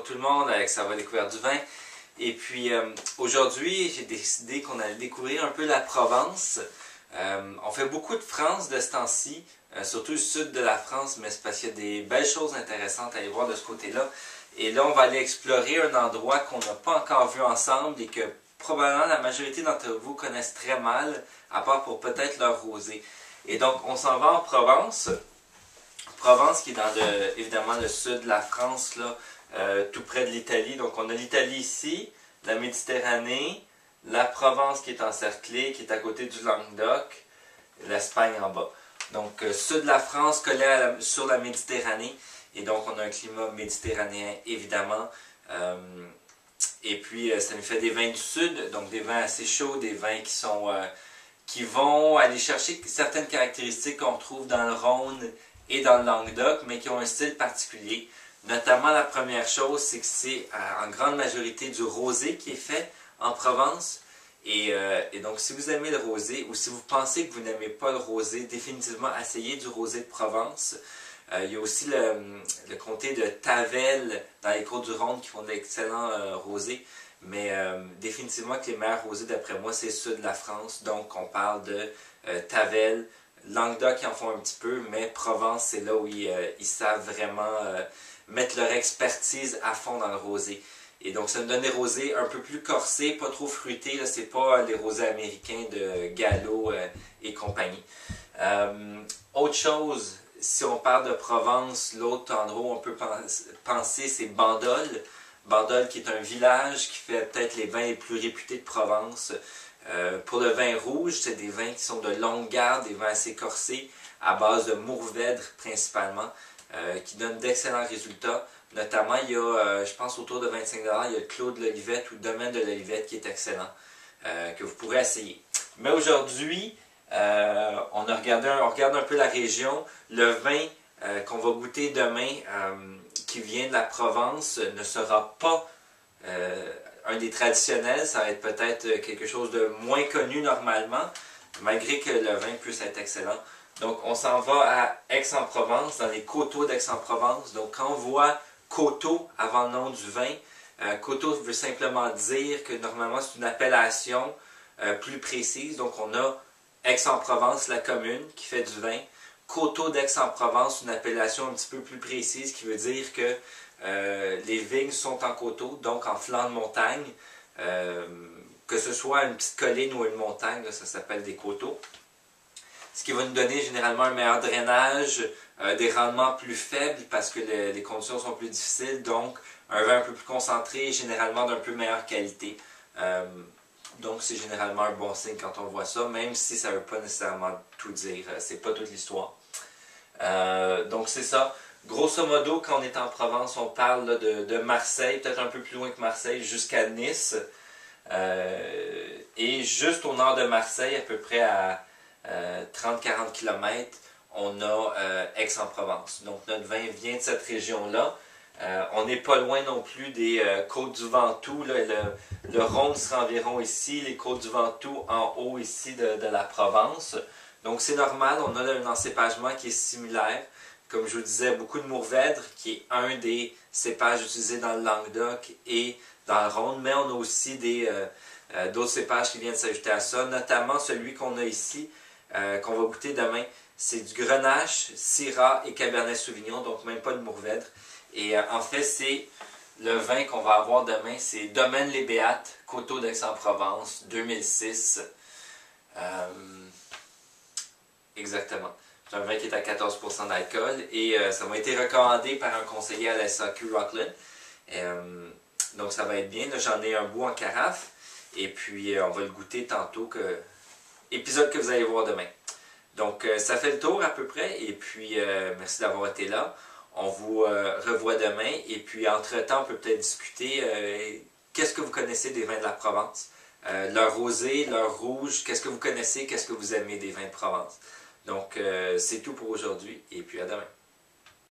tout le monde, avec Ça va découvrir du vin. Et puis aujourd'hui, j'ai décidé qu'on allait découvrir un peu la Provence. On fait beaucoup de France de ce temps-ci, surtout le sud de la France, mais c'est parce qu'il y a des belles choses intéressantes à aller voir de ce côté-là. Et là, on va aller explorer un endroit qu'on n'a pas encore vu ensemble et que probablement la majorité d'entre vous connaissent très mal, à part pour peut-être leur rosé. Et donc, on s'en va en Provence. Provence qui est dans évidemment le sud de la France, là, tout près de l'Italie. Donc on a l'Italie ici, la Méditerranée, la Provence qui est encerclée, qui est à côté du Languedoc, l'Espagne en bas. Donc sud de la France collé sur la Méditerranée. Et donc on a un climat méditerranéen évidemment. Et puis ça nous fait des vins du sud, donc des vins assez chauds, des vins qui vont aller chercher certaines caractéristiques qu'on retrouve dans le Rhône et dans le Languedoc, mais qui ont un style particulier. Notamment, la première chose, c'est que c'est en grande majorité du rosé qui est fait en Provence. Et donc, si vous aimez le rosé, ou si vous pensez que vous n'aimez pas le rosé, définitivement, essayez du rosé de Provence. Il y a aussi le comté de Tavel, dans les Côtes-du-Rhône, qui font d'excellents rosés. Mais définitivement que les meilleurs rosés, d'après moi, c'est ceux de la France. Donc, on parle de Tavel, Languedoc, ils en font un petit peu, mais Provence, c'est là où ils savent vraiment mettre leur expertise à fond dans le rosé. Et donc, ça nous donne des rosés un peu plus corsés, pas trop fruités. C'est pas les rosés américains de Gallo et compagnie. Autre chose, si on parle de Provence, l'autre endroit où on peut penser, c'est Bandol. Bandol qui est un village qui fait peut-être les vins les plus réputés de Provence. Pour le vin rouge, c'est des vins qui sont de longue garde, des vins assez corsés, à base de Mourvèdre principalement, qui donnent d'excellents résultats. Notamment, il y a, je pense, autour de 25$, il y a le Clos de l'Olivette ou le Domaine de l'Olivette qui est excellent, que vous pourrez essayer. Mais aujourd'hui, on regarde un peu la région. Le vin qu'on va goûter demain, qui vient de la Provence, ne sera pas un des traditionnels, ça va être peut-être quelque chose de moins connu normalement, malgré que le vin puisse être excellent. Donc on s'en va à Aix-en-Provence, dans les coteaux d'Aix-en-Provence. Donc quand on voit coteau avant le nom du vin, coteau veut simplement dire que normalement c'est une appellation plus précise. Donc on a Aix-en-Provence, la commune, qui fait du vin. Coteaux d'Aix-en-Provence, une appellation un petit peu plus précise qui veut dire que les vignes sont en coteaux, donc en flanc de montagne. Que ce soit une petite colline ou une montagne, là, ça s'appelle des coteaux. Ce qui va nous donner généralement un meilleur drainage, des rendements plus faibles parce que les conditions sont plus difficiles, donc un vin un peu plus concentré et généralement d'un peu meilleure qualité. Donc c'est généralement un bon signe quand on voit ça, même si ça ne veut pas nécessairement tout dire, c'est pas toute l'histoire. Donc c'est ça. Grosso modo, quand on est en Provence, on parle là, de Marseille, peut-être un peu plus loin que Marseille, jusqu'à Nice. Et juste au nord de Marseille, à peu près à 30-40 km, on a Aix-en-Provence. Donc notre vin vient de cette région-là. On n'est pas loin non plus des côtes du Ventoux. Là, le Rhône sera environ ici, les côtes du Ventoux en haut ici de la Provence. Donc c'est normal, on a là un encépagement qui est similaire. Comme je vous disais, beaucoup de Mourvèdre, qui est un des cépages utilisés dans le Languedoc et dans le Rhône, mais on a aussi d'autres cépages qui viennent s'ajouter à ça, notamment celui qu'on a ici, qu'on va goûter demain. C'est du Grenache, Syrah et Cabernet Sauvignon, donc même pas de Mourvèdre. Et en fait, c'est le vin qu'on va avoir demain, c'est Domaine Les Béates, Coteaux d'Aix-en-Provence, 2006. Exactement. C'est un vin qui est à 14% d'alcool et ça m'a été recommandé par un conseiller à la SAQ Rockland. Donc ça va être bien. J'en ai un bout en carafe et puis on va le goûter tantôt. Épisode que vous allez voir demain. Donc ça fait le tour à peu près et puis merci d'avoir été là. On vous revoit demain et puis entre-temps on peut peut-être discuter qu'est-ce que vous connaissez des vins de la Provence. Leur rosé, leur rouge, qu'est-ce que vous connaissez, qu'est-ce que vous aimez des vins de Provence. Donc, c'est tout pour aujourd'hui et puis à demain.